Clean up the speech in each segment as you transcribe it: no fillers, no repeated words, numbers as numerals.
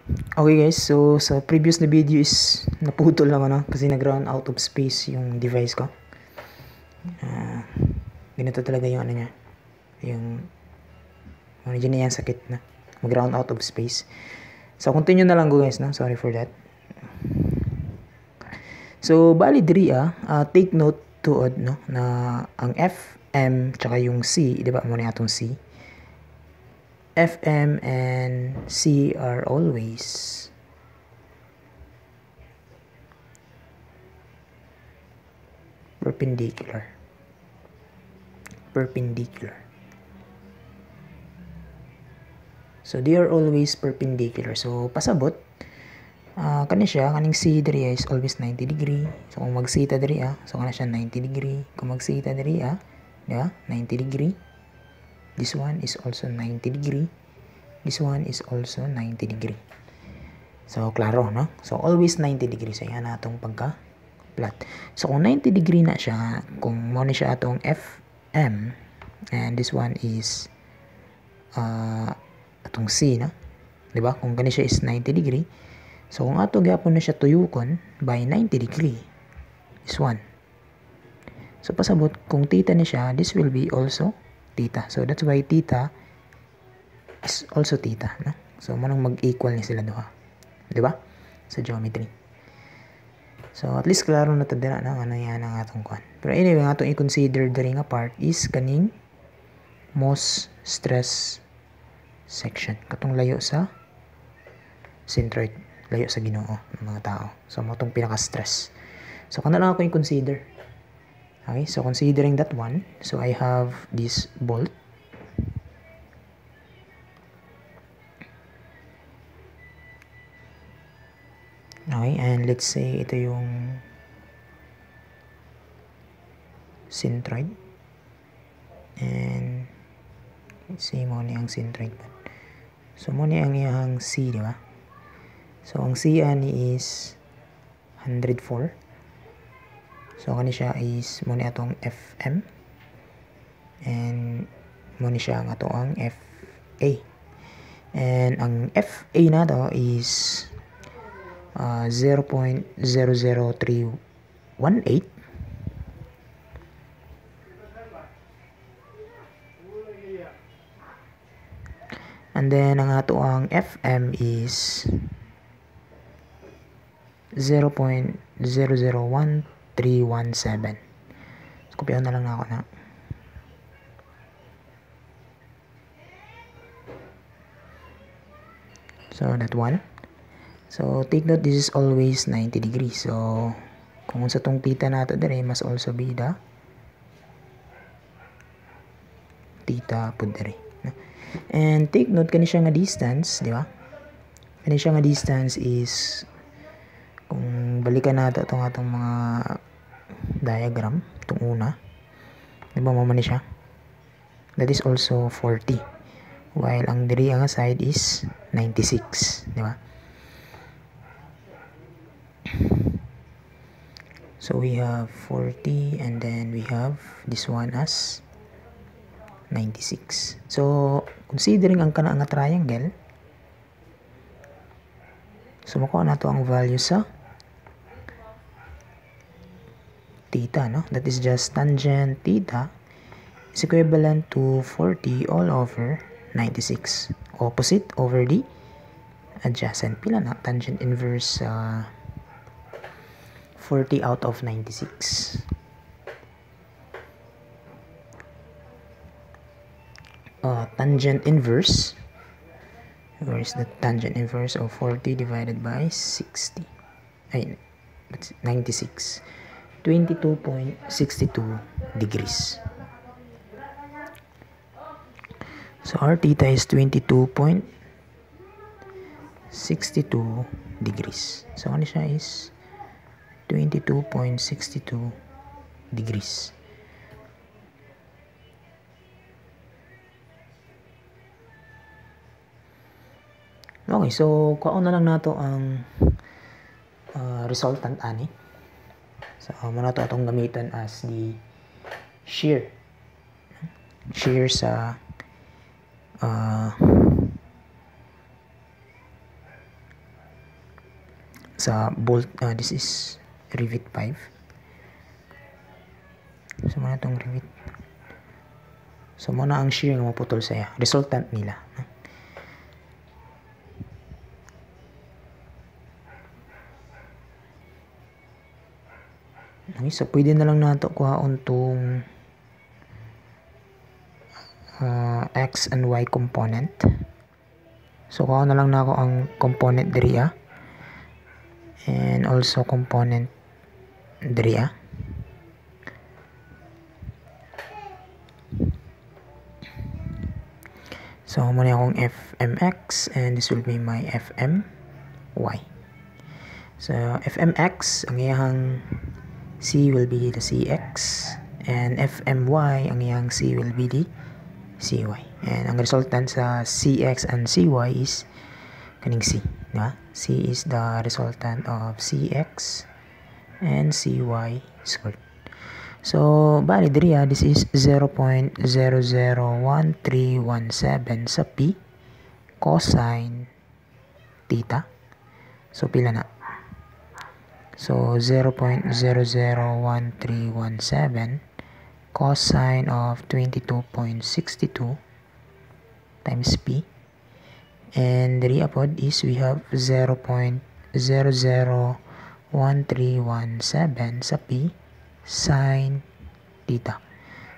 Okay guys, so sa previous na video is naputol lang ano kasi nag-run out of space yung device ko. Ganito talaga yung ano niya. Yung medyo na yan sakit na. Mag-run out of space. So continue na lang go guys, no? Sorry for that. So bali diri take note tuod no na ang F, M tsaka yung C, di ba? Mo ni atong C. F, M and C are always perpendicular. So they are always perpendicular. So pasabot kani siya kaning C diri is always 90 degree. So kung mag-theta diri so kana siya 90 degree. Kung mag-theta diri di ba? 90 degree. This one is also 90 degree. This one is also 90 degree. So klaro no? So always 90 degree sa yan atong pagka-plot. So kung 90 degree na siya, kung mo ni siya atong FM and this one is atong C no? Di ba? Kung kani siya is 90 degree. So kung ato gyapon na siya tuyukon by 90 degree is 1. So pasabot kung theta ni siya, this will be also theta. So that's why theta is also theta, no? So manang mag-equal ni sila duha. 'Di ba? Sa geometry. So at least klaro na ta dira na ano yan ang atong kwan. Pero anyway, ang atong i-consider diri nga part is kaning most stress section. Katong layo sa centroid, layo sa Ginoo ng mga tao. So mo tong pinaka-stress. So kana lang ako i-consider. Okay, so considering that one, so I have this bolt. Okay, and let's say ito yung centroid. And let's say mo ni ang centroid. So mo ni ang iyang C, di ba? So ang C ani is 104. So kani siya is mo ni atong FM and mo ni siya ang atong FA. And ang FA na to is 0.00318. And then ang ato ang FM is 0.001317. So kopyahan na lang ako na. So that one. So take note, this is always 90 degrees. So kung sa tong theta nato dire must also be the theta pud dire. And take note kani siya nga distance, di ba? Kani siya nga distance is kung balikan nato itong atong mga diagram, itong una, di ba mamani siya? That is also 40. While ang diri nga side is 96, di ba? So we have 40 and then we have this one as 96. So considering ang kana nga triangle, so makuha na to ang value sa theta, no? That is just tangent theta is equivalent to 40 all over 96. Opposite over the adjacent. Pila na? Tangent inverse 40 out of 96. Tangent inverse. Where is the tangent inverse of 40 divided by 60? Ay, 96. 22.62 degrees. So our theta is 22.62 degrees. So ano siya is 22.62 degrees. Okay, so kuha na lang nato ang resultant ani. So muna to atong gamitan as the shear sa bolt. This is rivet 5. So muna itong rivet. So muna ang shear nga maputol saya, resultant nila. Okay, so pwede na lang nato kuhaon tong X and Y component. So kuha na lang na ako ang component diri and also component diri So muna akong fmx and this will be my fmy. So fmx ang iyang c will be the cx and fmy ang iyang c will be the cy. And ang resultant sa cx and cy is kaning c, diba? C is the resultant of cx and cy squared. So bali diri this is 0.001317 sa p cosine theta. So pila na? So 0.001317 cosine of 22.62 times p, and diri apod is we have 0.001317 sa p sine theta.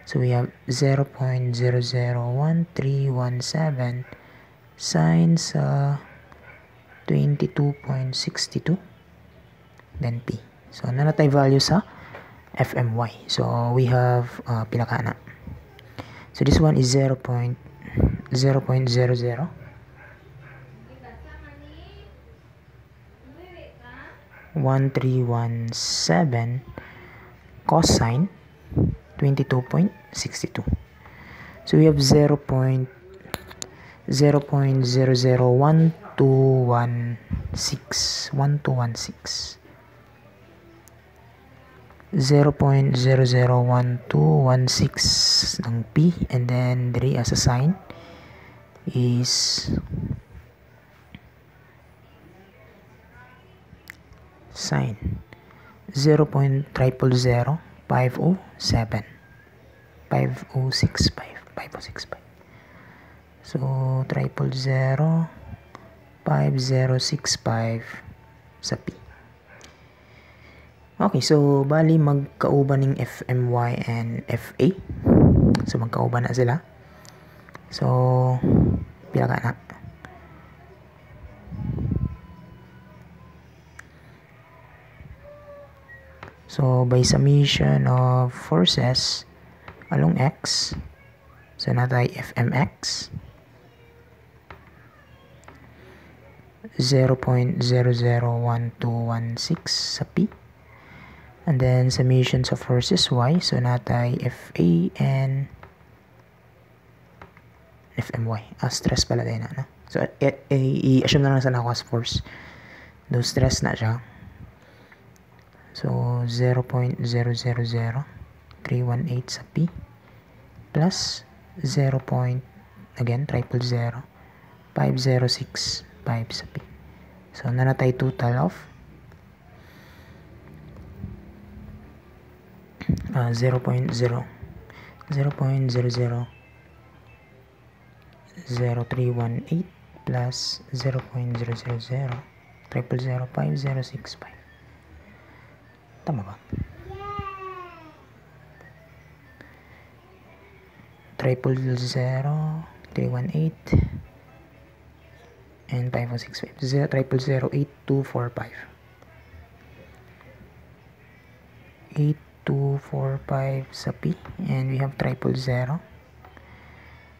So we have 0.001317 sine sa 22.62 then p. So na tayo value sa fmy. So we have pila ka na. So this one is 0.00 1317 cosine 22.62. So we have 0.001216 0.001216 ng p, and then diri as a sign is sine 0.000507 5065. So 0.005065 sa p. Okay, so bali magkauban ng fmy and fa. So magkauban na sila. So pila ka na? So by summation of forces along x, so natay fmx 0.001216 sa p, and then summations of forces y, so natay fa and fmy. Stress pala din na, no? So i-assume na lang sana ako as force, though stress na siya. So 0.000318 sa p plus 0.005065 sa p. So nanatay total of 0.000318 plus 0.00005065. Tama ba? 0.000318 and 5065. 0.008245. 8245 sa p, and we have 0.00.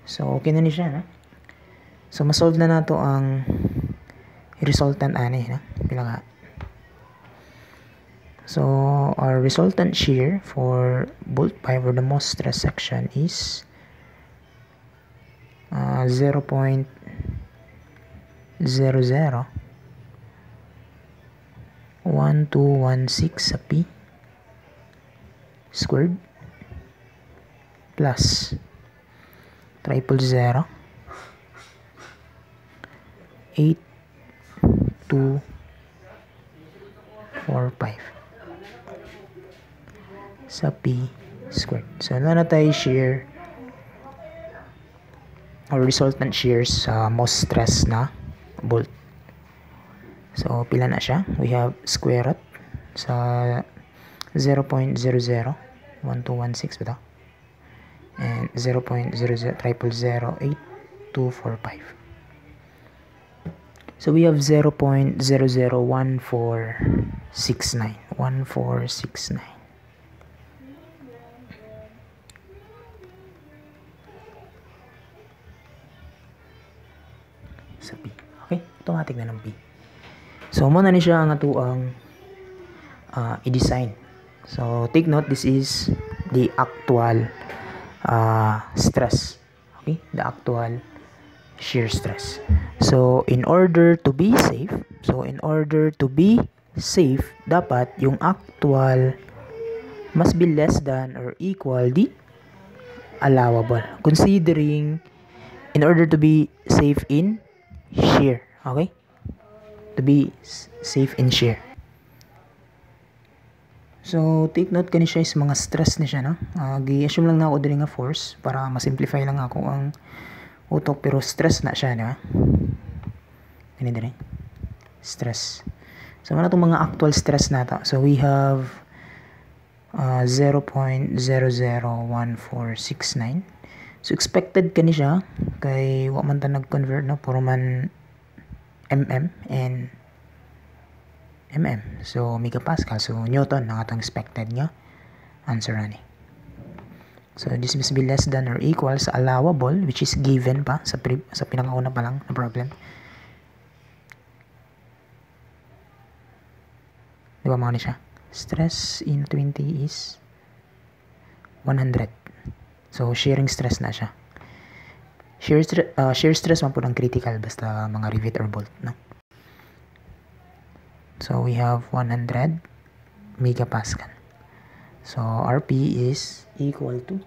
So okay na ni siya, na? So masolve na nato ang resultant ani, na? Pila nga. So our resultant shear for bolt pipe or the most stress section is 0.001216 sa p squared plus 0.008245 2.45 sa P squared. So, na tayo shear or resultant shears sa most stress na bolt. So, pila na siya? We have square root sa 0.001216 ba ito? And 0.00008245. So, we have 0.001469. 1469. Sa P. Okay? Automatic na ng P. So, muna ni siya ang atuang i-design. So, take note, this is the actual stress. Okay? The actual shear stress. So, in order to be safe, dapat yung actual must be less than or equal the allowable. Considering, in order to be safe in shear. Okay? To be safe in shear. So, take note kani siya is mga stress na siya, no? Gi-assume lang na ako diri nga force para ma-simplify lang ako ang utok, pero stress na siya, na. Kani diri. Stress. So, ano itong mga actual stress nata? So, we have 0.001469. So, expected kani siya kay wa man ta nag-convert, no? Puro man mm and mm. So, megapascal. So, Newton ang atong expected nga answer ani. So, this must be less than or equal sa allowable, which is given pa sa pinakauna pa lang na problem. Diba mga ni siya? Stress in 20 is 100. So, shearing stress na siya. Shear stress man po ng critical basta mga rivet or bolt, no? So, we have 100 megapascal. So, RP is equal to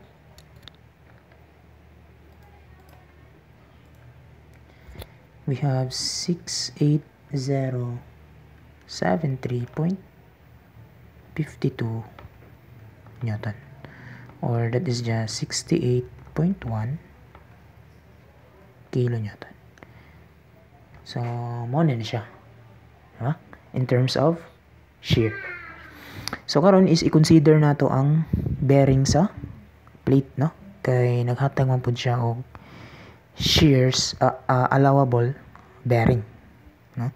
we have 68073.52 Newton, or that is just 68.1 kilonewton. So, mo na siya, diba? In terms of shear. So, karon is i-consider nato ang bearing sa plate, no? Kay naghatag man pud siya og shears, allowable bearing, no?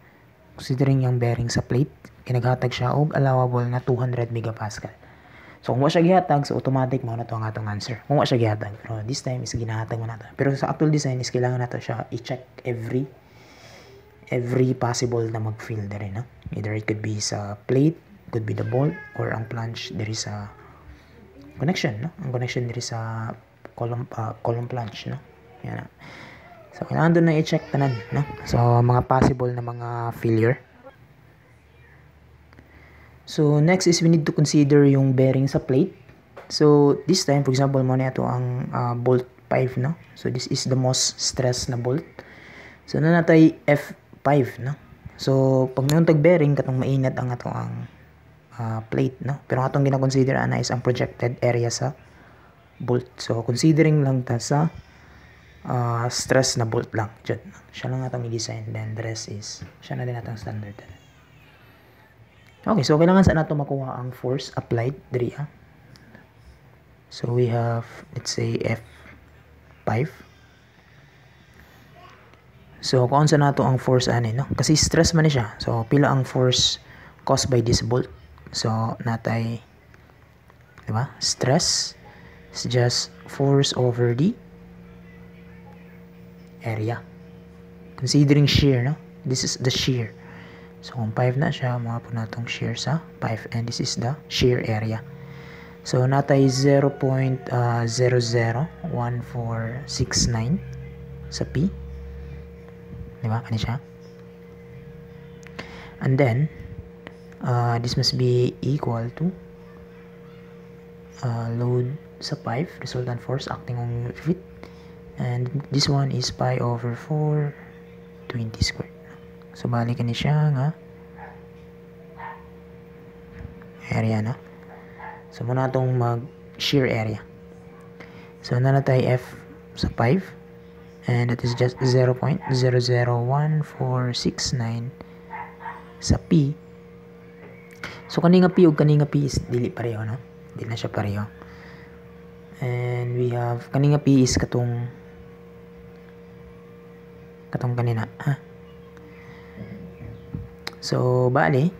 Considering yung bearing sa plate, kay naghatag siya og allowable na 200 megapascal. So, kung wa siya gihatag, so automatic mo na to ang atong answer. Kung wa siya gihatag, pero this time is ginahatag mo na to. Pero sa actual design is kailangan nato siya i-check every possible na mag-fill dere, no? Either it could be sa plate, could be the bolt, or ang flange dere sa connection, no? Ang connection dere sa column flange, no? Yan na. So, kailangan doon na i-check tanan, no? So, mga possible na mga failure. So, next is we need to consider yung bearing sa plate. So, this time, for example, mo na ito ang bolt 5, no? So, this is the most stress na bolt. So, na natay F5, no? So, pag mayroong tag-bearing, katong mainit ang ato ang plate, no? Pero atong gina-consider ana is ang projected area sa bolt. So, considering lang ta sa stress na bolt lang. Diyan. Siya lang atong i-design. Then, the rest is, siya na din atong standard. Okay, so kailangan saan nato makuha ang force applied diri. So we have, let's say, F5. So kung saan nato ang force ani, no? Kasi stress man ni siya. So pila ang force caused by this bolt. So natay, di ba? Stress is just force over the area. Considering shear, no? This is the shear. So, kung 5 na siya, mga po natong shear sa 5. And this is the shear area. So, natay 0.001469 sa P. Diba? Ano siya? And then, this must be equal to load sa 5, resultant force acting on fit. And this one is pi over 4, 20 squared. So, balikan ni siya nga area na. So muna itong mag-shear area. So nanatay F sa 5 and that is just 0.001469 sa P. So kaninga P ug kaninga P is dili pareho, no? Dili na siya pareho. And we have kaninga P is katong kanina, ha? So bali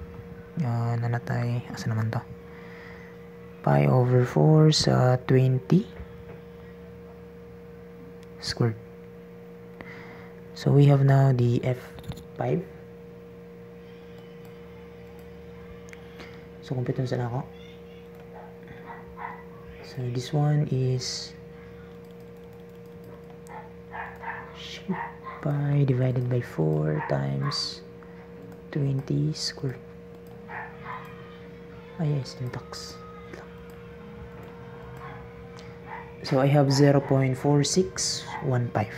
nanatay asa naman to? Pi over 4 sa 20 squared. So we have now the F5. So compute na ako. So this one is pi divided by 4 times 20 squared. Yes, syntax. So I have 0.4615.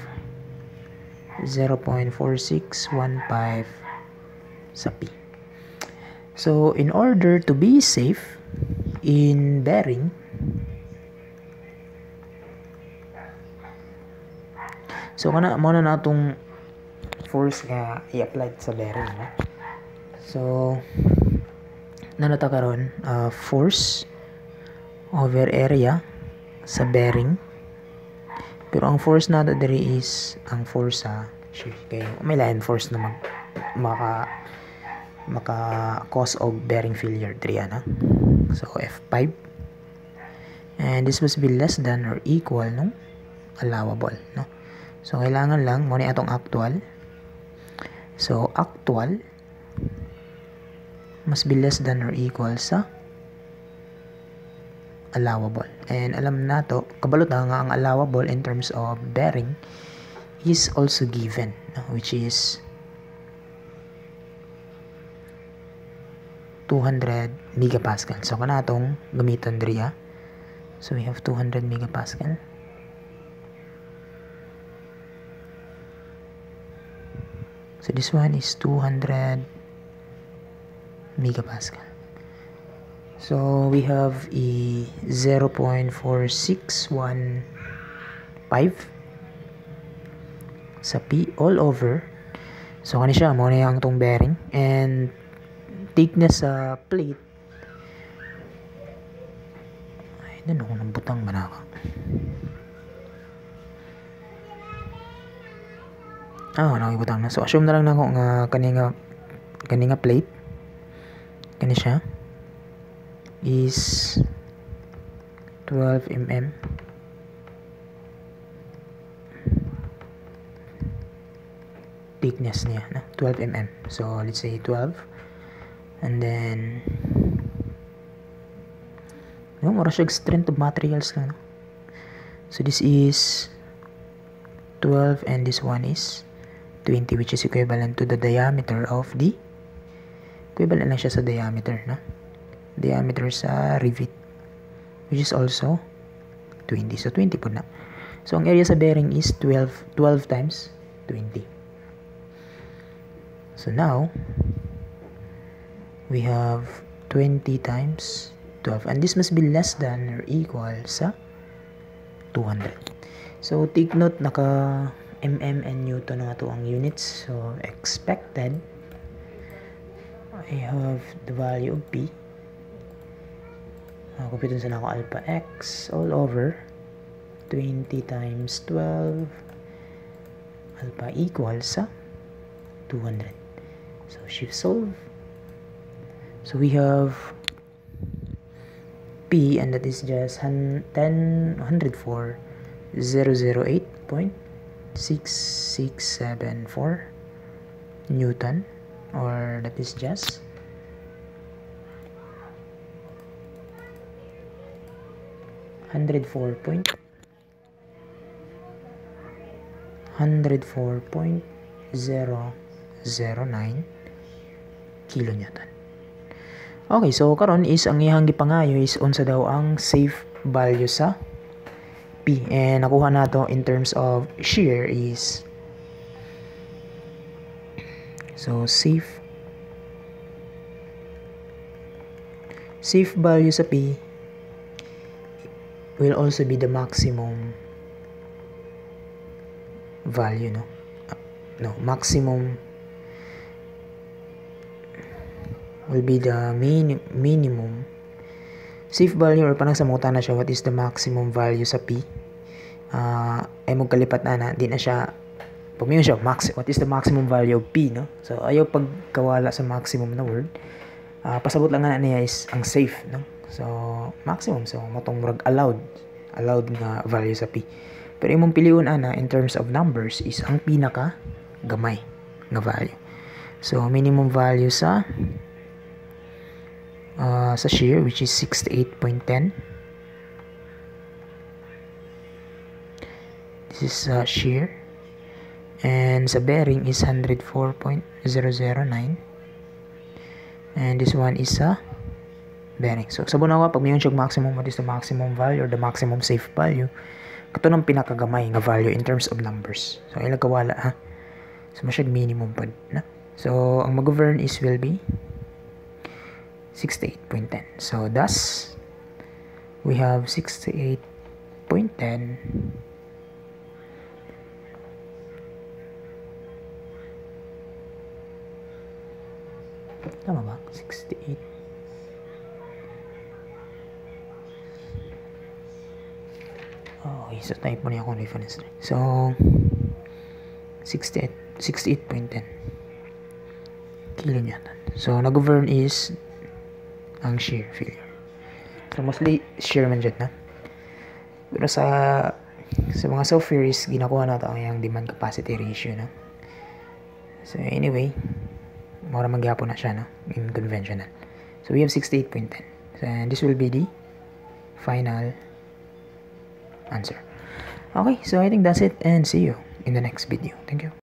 0.4615 sa P. So in order to be safe in bearing, so kana mo na natong force nga i-apply sa bearing, no? So nanata karon force over area sa bearing, pero ang force nato diri is ang force sa shear. Kaya may lain force na maka cause of bearing failure diri ana. So F5, and this must be less than or equal no allowable, no? So kailangan lang mo ni atong actual. So actual must be less than or equal sa allowable. And alam nato, kabalot na nga ang allowable in terms of bearing is also given, no? Which is 200 megapascal. So kanatong gamiton diri, so we have 200 megapascal. So this one is 200 megapascal. So we have a 0.4615 sa P all over. So kani siya mo na yang tong bearing, and thickness sa plate ay ano kung nambutang ba na ako. Nakibutang na. So assume na lang na ako nga kaninga plate kani siya is 12 mm. Thickness niya, no? 12 mm. So let's say 12, and then mura siya strength of materials lang, no? So this is 12 and this one is 20, which is equivalent to the diameter of the equivalent lang siya sa diameter, no? Diameter sa rivet, which is also 20. So 20 po na. So ang area sa bearing is 12 times 20. So now we have 20 times 12, and this must be less than or equal sa 200. So take note, naka mm and newton na ito ang units. So expected, I have the value of P. Kumpitin sa na ako alpha x all over 20 times 12 alpha equals sa 200. So shift solve. So we have P, and that is just 104,008.6674 Newton, or that is just 104.09 kilonewton. Okay, so karon is ang iyang gipangayo is unsa daw ang safe value sa P, and nakuha nato in terms of shear is, so safe safe value sa P will also be the maximum value, maximum will be the minimum safe value, or panang samutan na siya what is the maximum value sa P. Ay magkalipat na di na siya pagmiyon siya what is the maximum value of P, no? So ayaw pagkawala sa maximum na word. Pasabot lang nga niya is ang safe, no? So maximum, so motong murag allowed nga value sa P. Pero imong piliun ana in terms of numbers is ang pinaka gamay nga value. So minimum value sa shear, which is 68.10. This is shear. And sa bearing is 104.009. And this one is bearing. So sa bunawa, pag mayroon siya maximum, what is the maximum value or the maximum safe value? Kato ng pinakagamay nga value in terms of numbers. So ilang kawala, ha? So masyag minimum pa na. So ang mag-govern is will be 68.10. So thus we have 68.10 tama ba? 68. Okay, so type mo niya akong reference. So 68.10 kilo niya. So nag-govern is ang shear failure. So mostly shear man dyan, na. Pero sa mga software is ginakuha na ito ang demand capacity ratio, no? So anyway, mura magyapon na siya, no? In conventional. So we have 68.10. So, and this will be the final answer. Okay, so I think that's it, and see you in the next video. Thank you.